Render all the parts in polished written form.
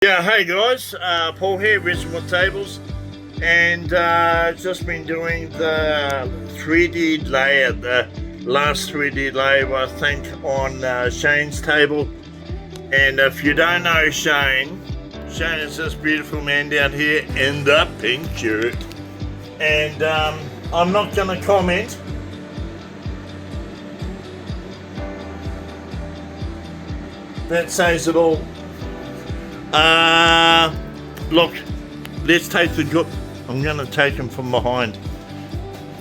Yeah, hey guys, Paul here, Resinzwood Tables, and just been doing the 3D layer, the last 3D layer I think on Shayne's table. And if you don't know Shayne is this beautiful man down here in the pink shirt, and I'm not going to comment. That says it all. Look, let's take the good. I'm gonna take him from behind.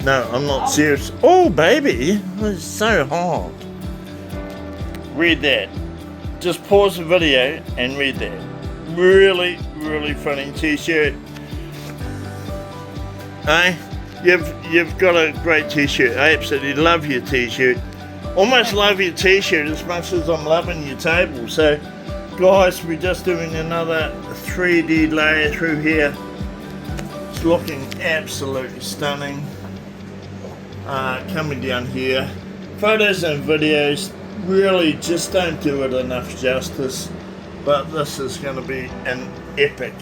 No, I'm not serious. Oh, baby, it's so hot. Read that. Just pause the video and read that. Really, really funny t-shirt. Hey, you've got a great t-shirt. I absolutely love your t-shirt. Almost love your t-shirt as much as I'm loving your table. So. Guys, we're just doing another 3D layer through here. It's looking absolutely stunning. Coming down here. Photos and videos really just don't do it enough justice. But this is going to be an epic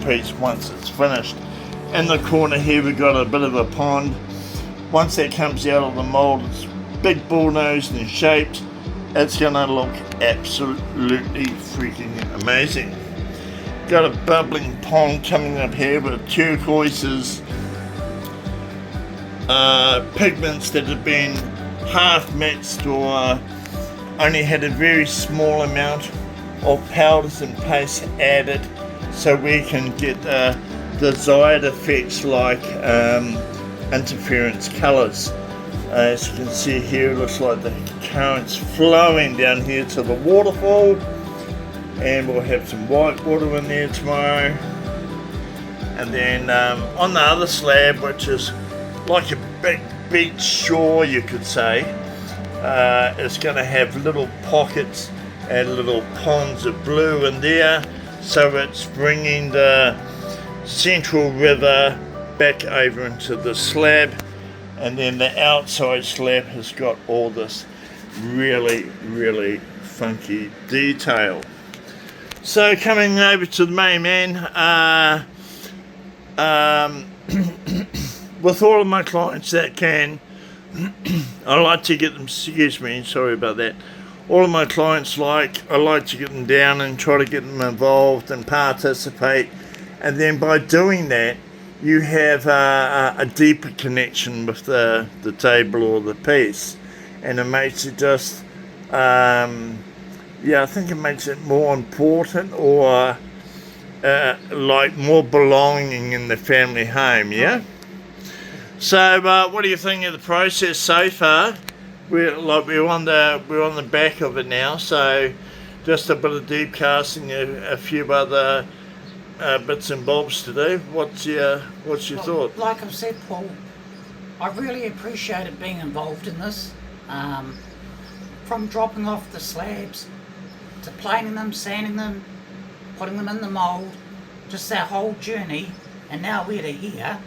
piece once it's finished. In the corner here we've got a bit of a pond. Once that comes out of the mould, it's big bull-nosed and shaped. It's going to look absolutely freaking amazing. Got a bubbling pond coming up here with turquoises, pigments that have been half mixed or only had a very small amount of powders and paste added, so we can get desired effects like interference colours. As you can see here, it looks like the current's flowing down here to the waterfall, and we'll have some white water in there tomorrow. And then on the other slab, which is like a big beach shore, you could say, it's going to have little pockets and little ponds of blue in there, so it's bringing the central river back over into the slab. And then the outside slab has got all this really funky detail. So coming over to the main man, with all of my clients that can, I like to get them, excuse me, sorry about that. All of my clients I like to get them down and try to get them involved and participate. And then by doing that, you have a deeper connection with the table or the piece, and it makes it just, I think it makes it more important, or like more belonging in the family home, yeah? So what do you think of the process so far? We're on the back of it now, so just a bit of deep casting, a few other bits and bobs to do. What's your thought? Like I've said, Paul, I really appreciated being involved in this. From dropping off the slabs to planing them, sanding them, putting them in the mould, just that whole journey, and now we're to here.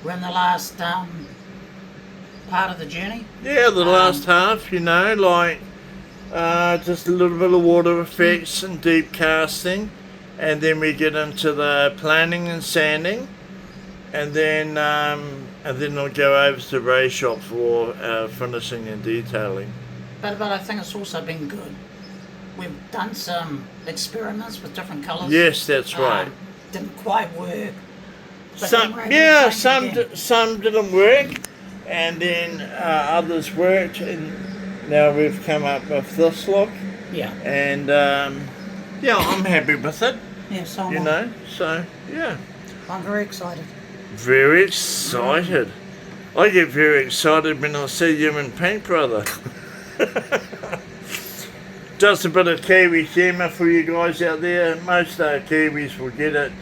We're in the last part of the journey. Yeah, the last half, like just a little bit of water effects and deep casting. And then we get into the planing and sanding, and then I'll go over to Ray shop for finishing and detailing. But I think it's also been good. We've done some experiments with different colours. Yes, that's right. Didn't quite work. Some didn't work, and then others worked, and now we've come up with this look. Yeah. And I'm happy with it. Yeah, so am I. So yeah. I'm very excited. Very excited. I get very excited when I see you in pink, brother. Just a bit of Kiwi humour for you guys out there. Most Kiwis will get it.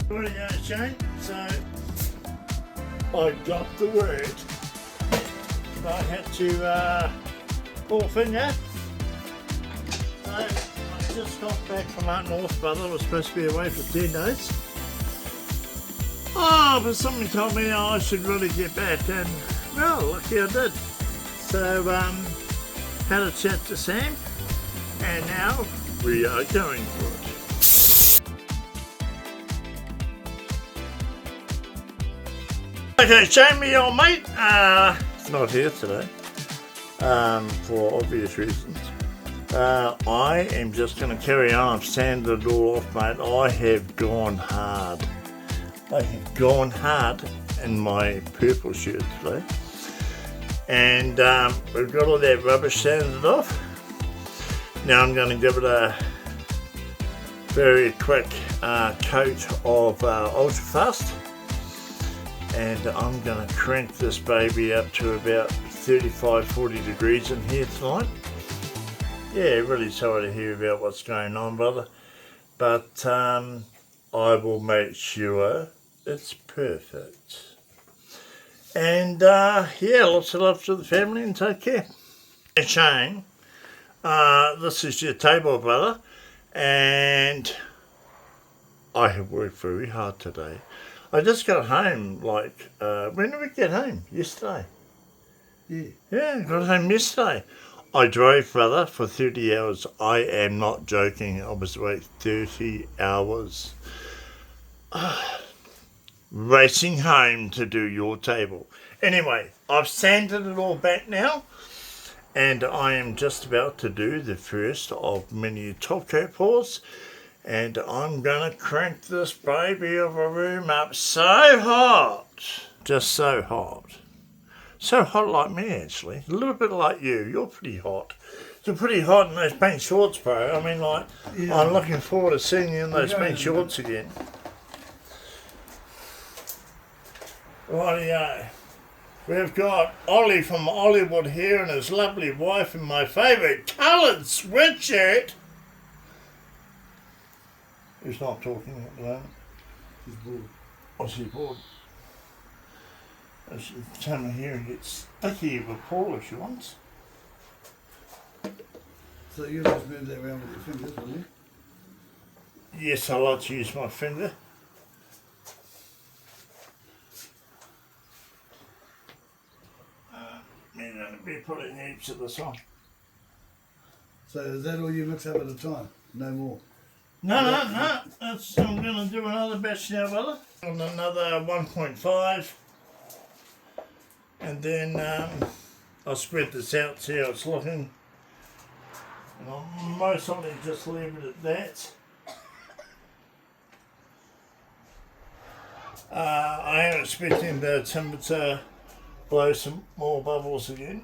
Righty-o, Shayne, so I got the word. I had to forefinger I just got back from up north, brother. I was supposed to be away for 10 days. Oh, but somebody told me I should really get back, and well, lucky I did. So, had a chat to Sam, and now we are going for it. Okay, Shane, me old mate, it's not here today, for obvious reasons. I am just going to carry on. I've sanded it all off, mate. I have gone hard. I have gone hard in my purple shirt today. And we've got all that rubbish sanded off. Now I'm going to give it a very quick coat of Ultra Fast. And I'm going to crank this baby up to about 35-40 degrees in here tonight. Yeah, really sorry to hear about what's going on, brother, but I will make sure it's perfect. And yeah, lots of love to the family and take care. Hey Shane, this is your table, brother, and I have worked very hard today. I just got home, like, when did we get home? Yesterday. Yeah, got home yesterday. I drove, brother, for 30 hours. I am not joking. I was awake 30 hours. Racing home to do your table. Anyway, I've sanded it all back now. And I am just about to do the first of many top coat pours. And I'm going to crank this baby of a room up so hot. Just so hot. So hot like me, actually. A little bit like you. You're pretty hot. You're pretty hot in those pink shorts, bro. I mean, like, yeah. I'm looking forward to seeing you in those pink shorts again. Rightio. We've got Ollie from Hollywood here and his lovely wife in my favourite coloured sweatshirt. He's not talking at the moment. He's bored. Oh, she's bored. She'll come here and get sticky with Paul if she wants. So you just move that around with your fingers, will you? Yes, I like to use my finger. You're going to be putting heaps of this on. So is that all you mix up at a time? No more? No. I'm going to do another batch now, brother. On another 1.5. And then I'll spread this out, see how it's looking. And I'll most likely just leave it at that. I am expecting the timber to blow some more bubbles again.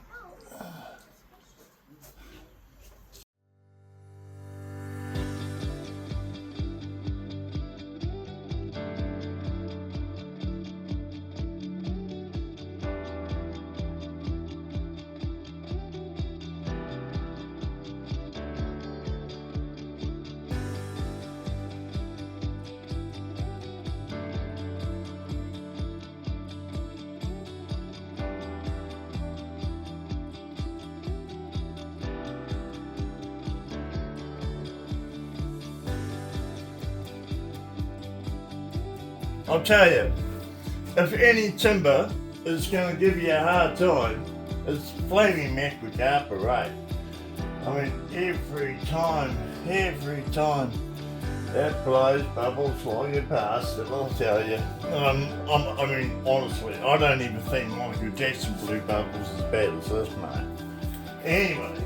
I'll tell you, if any timber is going to give you a hard time, it's flaming macrocapa, right? I mean, every time that blows bubbles flying past it, I'll tell you. I mean, honestly, I don't even think Michael Jackson blew bubbles as bad as this, mate. Anyway,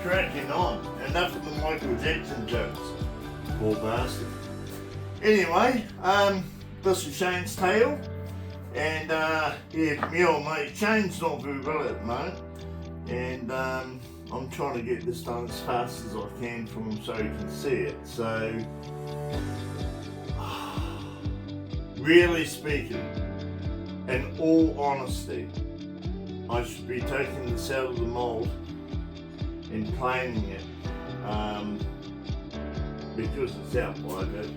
cracking on. Enough of the Michael Jackson jokes. Poor bastard. Anyway, this is Shane's tale, and yeah, me old mate Shane's not very well at the moment, and I'm trying to get this done as fast as I can for him so he can see it. So, really speaking, in all honesty, I should be taking this out of the mould and planing it, because it's out like it.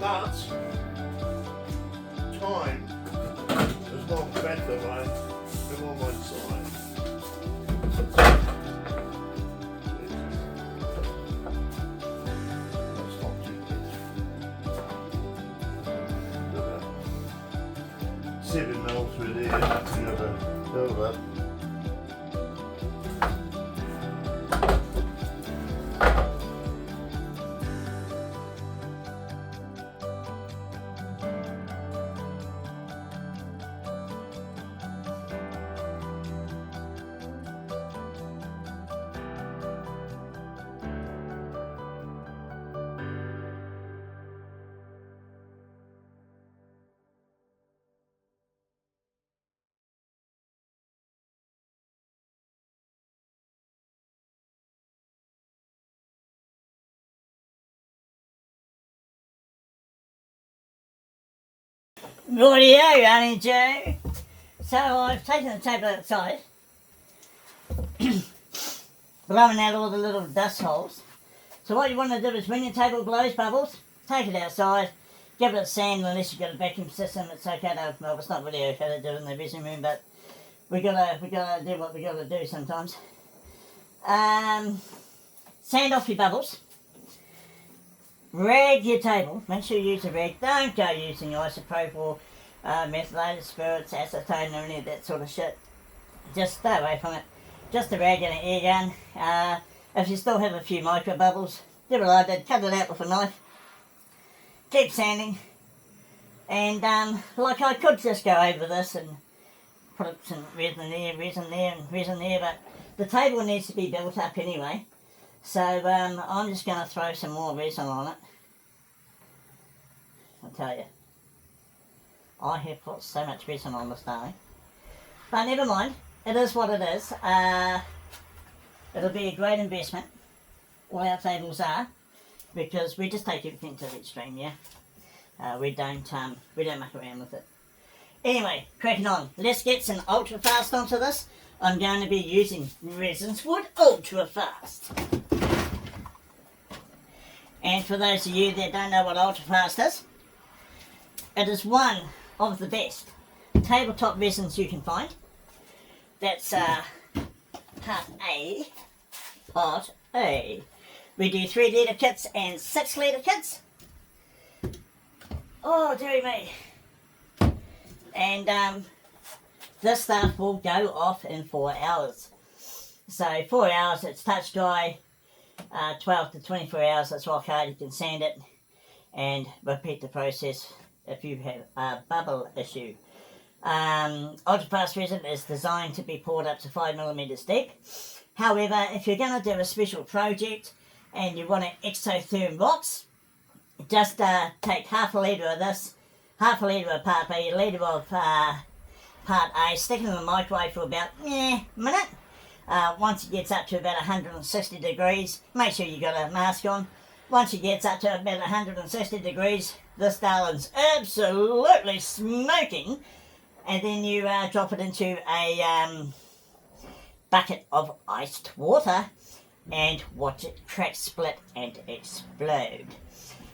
But time is not better, right? Come on my side. 7 mil through there. You got to build it. Rightio, Auntie Joe. So I've taken the table outside, blowing out all the little dust holes. So what you want to do is when your table blows bubbles, take it outside, give it a sand. Unless you've got a vacuum system, it's okay to, well, it's not really okay to do it in the resin room, but we gotta do what we gotta do sometimes. Sand off your bubbles. Rag your table. Make sure you use a rag. Don't go using isopropyl, methylated spirits, acetone, or any of that sort of shit. Just stay away from it. Just a rag and an air gun. If you still have a few micro bubbles, do what I did. Cut it out with a knife. Keep sanding. And like I could just go over this and put some resin there, and resin there, but the table needs to be built up anyway. So I'm just going to throw some more resin on it. I'll tell you, I have put so much resin on this, darling. But never mind, it is what it is. It'll be a great investment. All our tables are, because we just take everything to the extreme, yeah. We don't muck around with it. Anyway, cracking on. Let's get some ultra fast onto this. I'm going to be using Resinzwood ultra fast. And for those of you that don't know what ultra fast is, it is one of the best tabletop resins you can find. That's part A. Part A. We do 3 litre kits and 6 litre kits. Oh, dearie me. And this stuff will go off in 4 hours. So 4 hours, it's touch dry. 12 to 24 hours, that's rock hard. You can sand it and repeat the process if you have a bubble issue. Ultra fast resin is designed to be poured up to 5mm deep. However, if you're going to do a special project and you want an exotherm box, just take half a litre of this, half a litre of part B, a litre of part A, stick it in the microwave for about a minute. Once it gets up to about 160 degrees, make sure you got a mask on. Once it gets up to about 160 degrees, this darling's absolutely smoking. And then you drop it into a bucket of iced water and watch it crack, split and explode.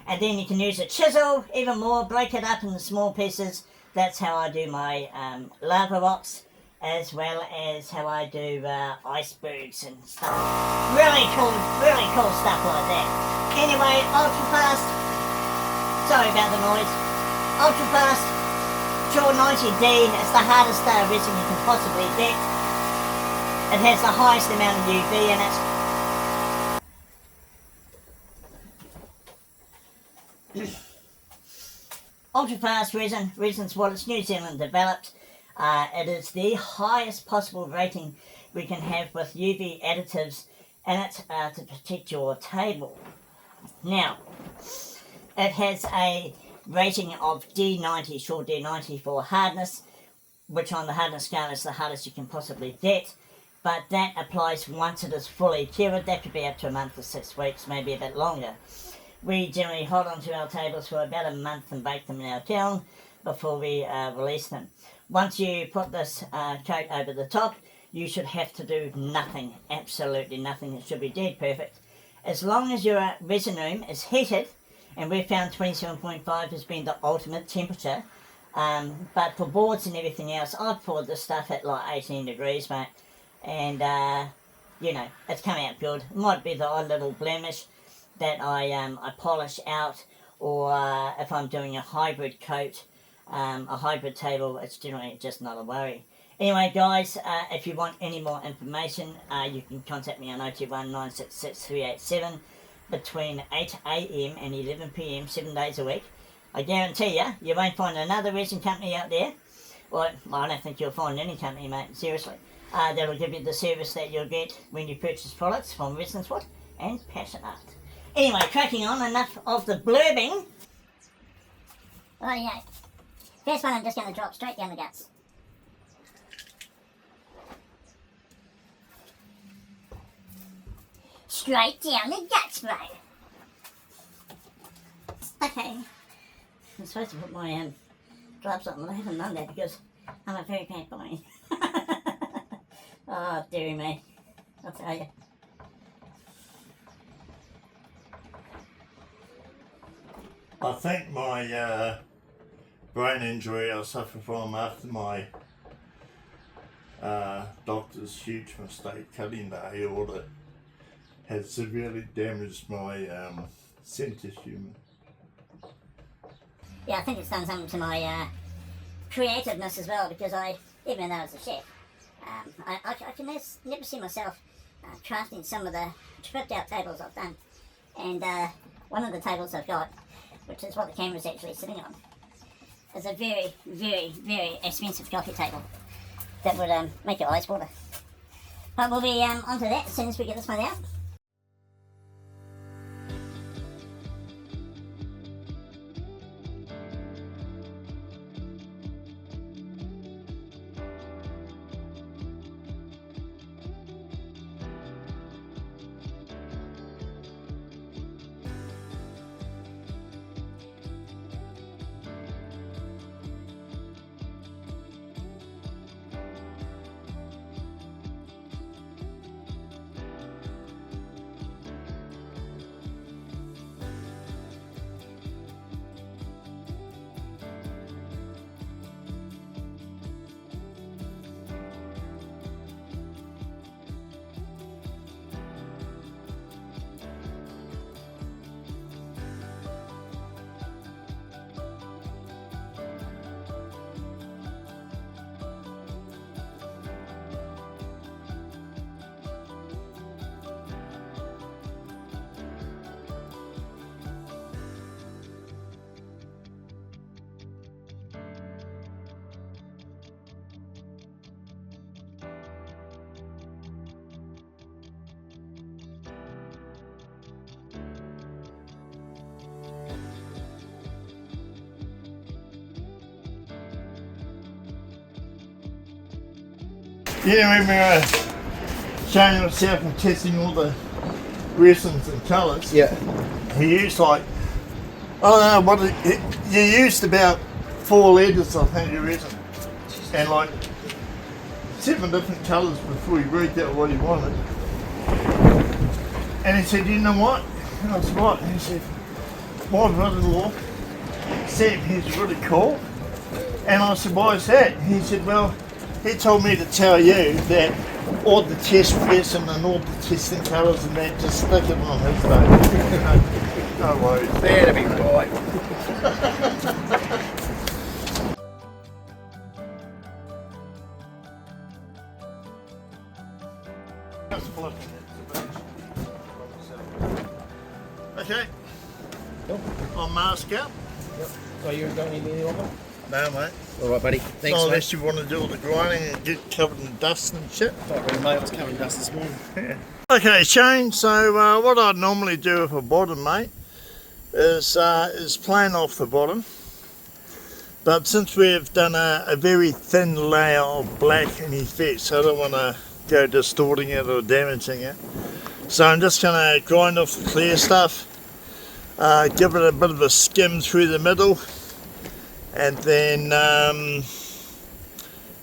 And then you can use a chisel even more, break it up into small pieces. That's how I do my lava rocks, as well as how I do icebergs and stuff. Really cool stuff like that. Anyway, ultra fast. Sorry about the noise. Ultra fast. Jaw 90D is the hardest resin you can possibly get. It has the highest amount of UV in it. Ultra fast Resinzwood, it's New Zealand developed. It is the highest possible rating we can have with UV additives in it to protect your table. Now, it has a rating of D90, short D90 for hardness, which on the hardness scale is the hardest you can possibly get, but that applies once it is fully cured. That could be up to a month or 6 weeks, maybe a bit longer. We generally hold on to our tables for about a month and bake them in our kiln before we release them. Once you put this coat over the top, you should have to do nothing, absolutely nothing. It should be dead perfect. As long as your resin room is heated, and we've found 27.5 has been the ultimate temperature, but for boards and everything else, I've poured this stuff at like 18 degrees, mate, and you know, it's come out good. It might be the odd little blemish that I polish out, or if I'm doing a hybrid coat, a hybrid table, it's generally just not a worry. Anyway, guys, if you want any more information, you can contact me on 021 966 387 between 8 a.m. and 11 p.m. 7 days a week. I guarantee you, you won't find another resin company out there. Well, I don't think you'll find any company, mate, seriously, that'll give you the service that you'll get when you purchase products from Resinzwood and Passion Art. Anyway, cracking on, enough of the blurbing. Rightio. First one I'm just going to drop straight down the guts. Straight down the guts, bro. Okay. I'm supposed to put my gloves on, but I haven't done that because I'm a very bad boy. Oh, dearie me. I'll tell you. I think my brain injury I suffered from after my doctor's huge mistake cutting the aorta had severely damaged my sense of humour. Yeah, I think it's done something to my creativeness as well, because even though I was a chef, I can never see myself crafting some of the tripped out tables I've done. And one of the tables I've got, which is what the camera's actually sitting on, is a very, very, very expensive coffee table that would make your eyes water. But we'll be onto that as soon as we get this one out. Yeah, when we were showing yourself and testing all the resins and colours, Yeah. he used like, I don't know, you used about 4 litres, I think, of resin, and like 7 different colours before he worked out what he wanted. And he said, you know what? And I said, what? And he said, my brother-in-law, Sam, he's really cool. And I said, why is that? And he said, well, he told me to tell you that all the test resin and all the testing colours and that, just stick it on his day. No worries. That'd be right. Okay, Cool. I'll mask up. So you don't need any longer? No, mate. All right, buddy. Thanks, Not mate. unless you want to do all the grinding and get covered in dust and shit. Mate, I was covered in dust this morning. Yeah. Okay, Shane, so what I'd normally do with a bottom, mate, is plane off the bottom. But since we've done a very thin layer of black in effect, so I don't want to go distorting it or damaging it. So I'm just going to grind off the clear stuff, give it a bit of a skim through the middle, and then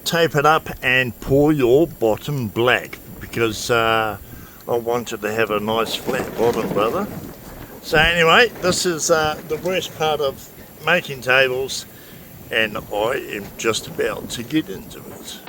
tape it up and pour your bottom black, because I wanted to have a nice flat bottom, brother. So anyway, this is the worst part of making tables, and I am just about to get into it.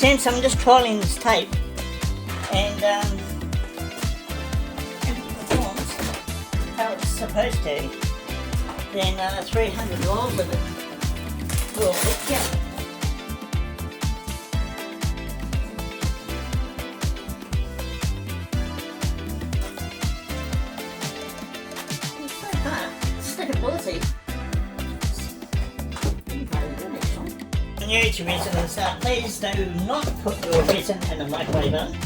gents, I'm just trialing this tape, and if it performs how it's supposed to, then 300 rolls of it will hit you. Stickability. New to resin and stuff, please do not put your resin in the microwave oven.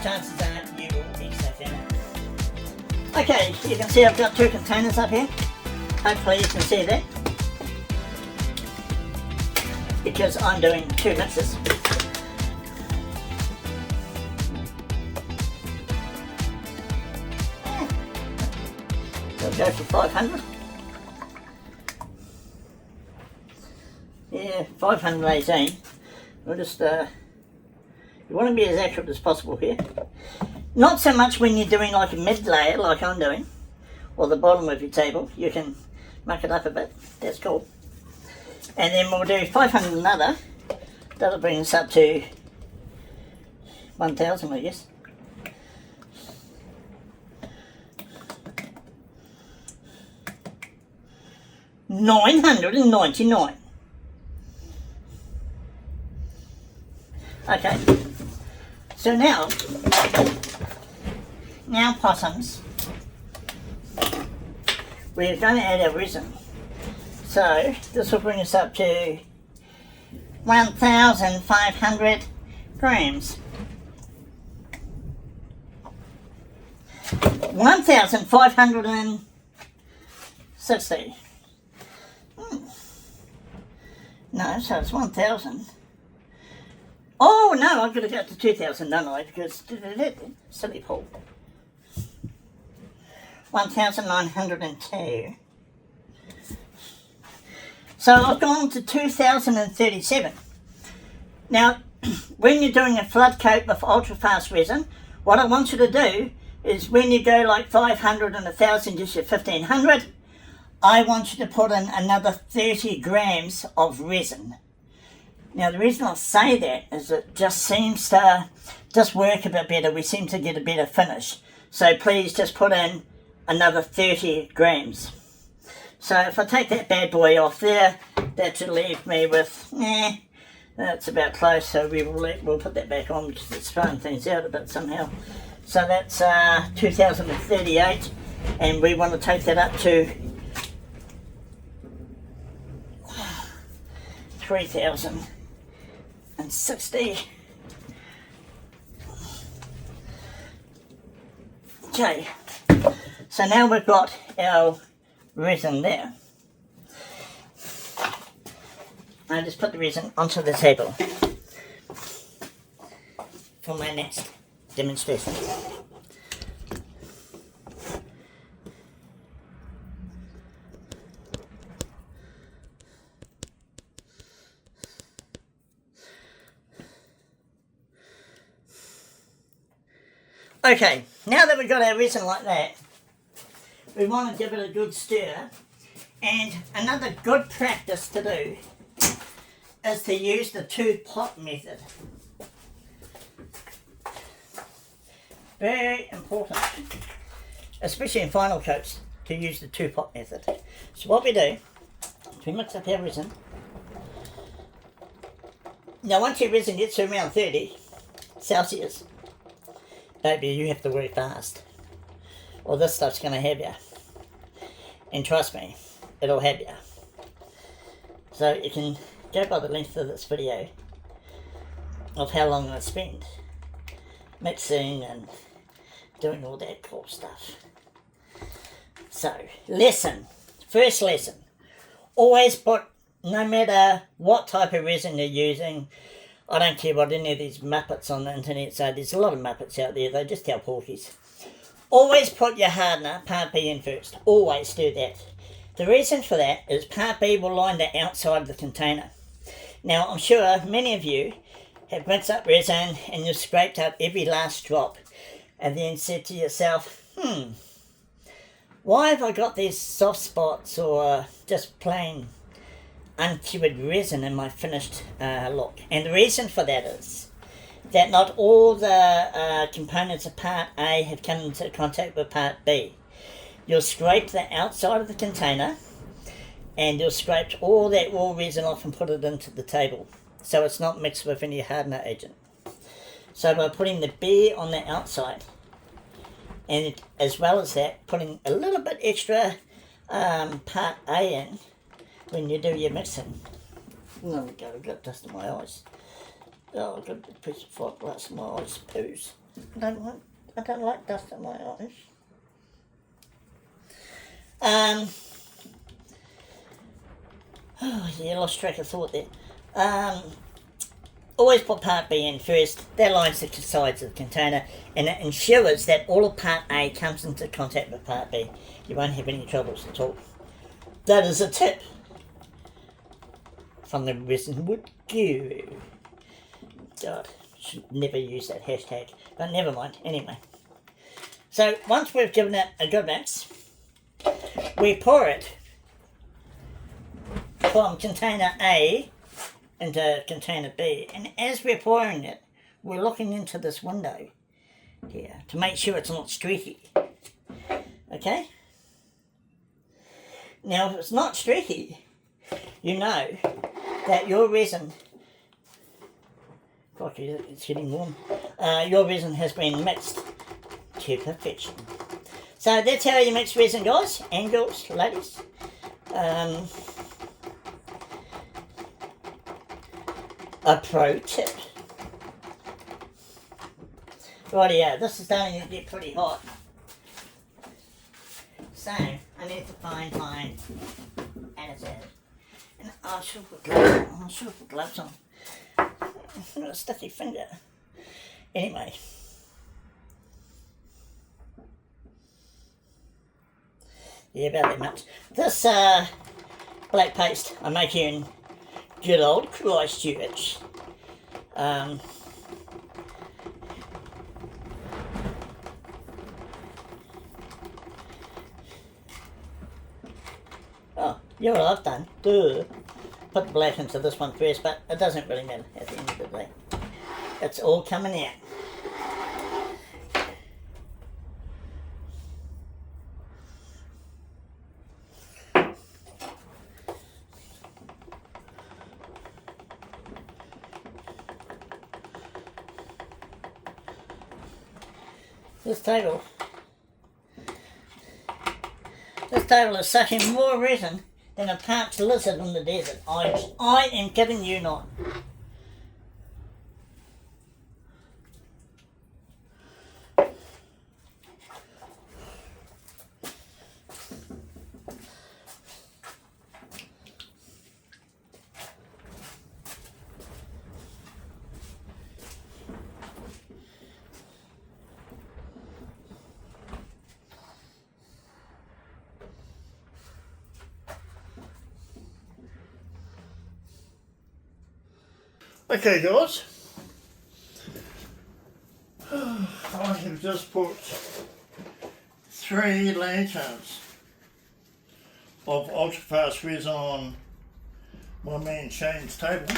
Chances are you will eat stuff in it. Okay, you can see I've got 2 containers up here. Hopefully you can see that. Because I'm doing 2 mixes. So go for 500. Yeah, 518. We'll just, you want to be as accurate as possible here. Not so much when you're doing like a mid layer like I'm doing, or the bottom of your table. You can muck it up a bit, that's cool. And then we'll do 500 another. That'll bring us up to 1,000 I guess. $999. Okay, so now possums, we're going to add our resin. So this will bring us up to 1,500 grams. 1,560. No, so it's 1,000. Oh no, I've got to go to 2,000, don't I? Because silly Paul. 1,902. So I've gone to 2,037. Now, when you're doing a flood coat with ultra fast resin, what I want you to do is when you go like 500 and 1,000, just your 1,500, I want you to put in another 30 grams of resin. Now the reason I say that is it just seems to just work a bit better. We seem to get a better finish. So please just put in another 30 grams. So if I take that bad boy off there, that should leave me with, that's about close. So we'll put that back on because it's throwing things out a bit somehow. So that's 2,038, and we want to take that up to 3,060. Okay, so now we've got our resin there. I just put the resin onto the table for my next demonstration. Okay, now that we've got our resin like that, we want to give it a good stir, and another good practice to do is to use the 2-pot method. Very important, especially in final coats, to use the 2-pot method. So what we do is we mix up our resin. Now once your resin gets to around 30 Celsius, baby, you have to work fast, or this stuff's going to have you. And trust me, it'll have you. So you can go by the length of this video of how long I spend mixing and doing all that cool stuff. So, first lesson, always put, no matter what type of resin you're using, I don't care what any of these muppets on the internet say, there's a lot of muppets out there, they just tell porkies. Always put your hardener, part B, in first. Always do that. The reason for that is part B will line the outside of the container. Now, I'm sure many of you have mixed up resin and you've scraped out every last drop and then said to yourself, why have I got these soft spots or just plain uncured resin in my finished look. And the reason for that is that not all the components of part A have come into contact with part B. You'll scrape the outside of the container and you'll scrape all that raw resin off and put it into the table, so it's not mixed with any hardener agent. So by putting the B on the outside, and as well as that, putting a little bit extra part A in when you do your mixing. Oh my God, I've got dust in my eyes. Oh, I've got a piece of fog glass in my eyes, poos. I don't like dust in my eyes. Oh yeah, lost track of thought there. Always put part B in first. That lines the sides of the container and it ensures that all of part A comes into contact with part B. You won't have any troubles at all. That is a tip from the Resinzwood guru. God, should never use that hashtag, but never mind, anyway. So once we've given it a good mix, we pour it from container A into container B, and as we're pouring it, we're looking into this window here to make sure it's not streaky. Okay? Now, if it's not streaky, you know that your resin, it's getting warm, your resin has been mixed to perfection. So that's how you mix resin, guys and girls, ladies. A pro tip. Rightio, this is starting to get pretty hot. So, I need to find my additive. And I should put gloves on. I've got a sticky finger. Anyway. Yeah, about that much. This black paste I make here in good old Christchurch. Oh, you know what I've done? Duh. Put the black into this one first, but it doesn't really matter at the end of the day. It's all coming out. This table is sucking more resin than a parched lizard in the desert. I am kidding you not. Okay guys, I have just put 3 lanterns of ultra fast resin on my man Shayne's table.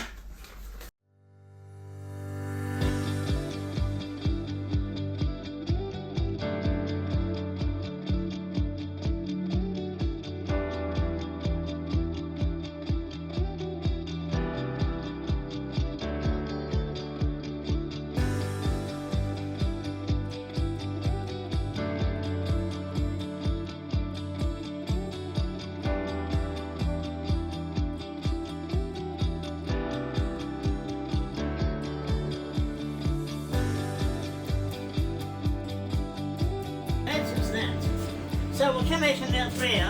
So we'll come back in about 3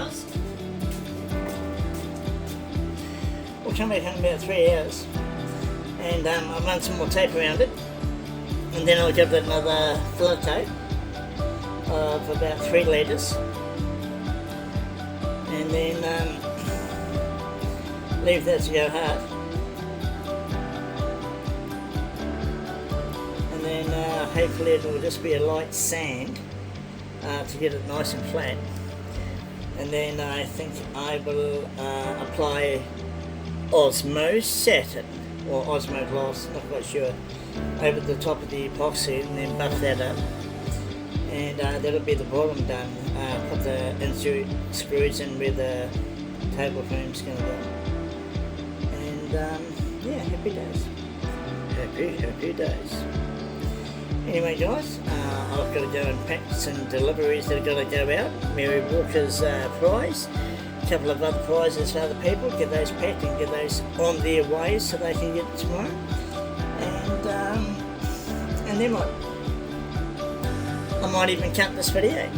hours. And I'll run some more tape around it. And then I'll give it another filler tape of about 3 litres. And then leave that to go hard. And then hopefully it will just be a light sand to get it nice and flat. And then I think I will apply Osmo Satin, or Osmo Gloss, not quite sure, over the top of the epoxy, and then buff that up. And that'll be the bottom done. Put the insert screws in where the table frame's going to go. And yeah, happy days. Happy days. Anyway guys, I've got to go and pack some deliveries that have got to go out. Mary Walker's prize, a couple of other prizes for other people, get those packed and get those on their way so they can get it tomorrow. And then what? I might even cut this video.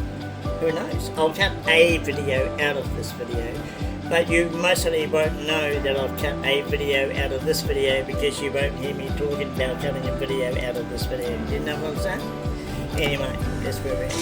Who knows? I'll cut a video out of this video. But you mostly won't know that I've cut a video out of this video because you won't hear me talking about cutting a video out of this video. Do you know what I'm saying? Anyway, that's where we're at.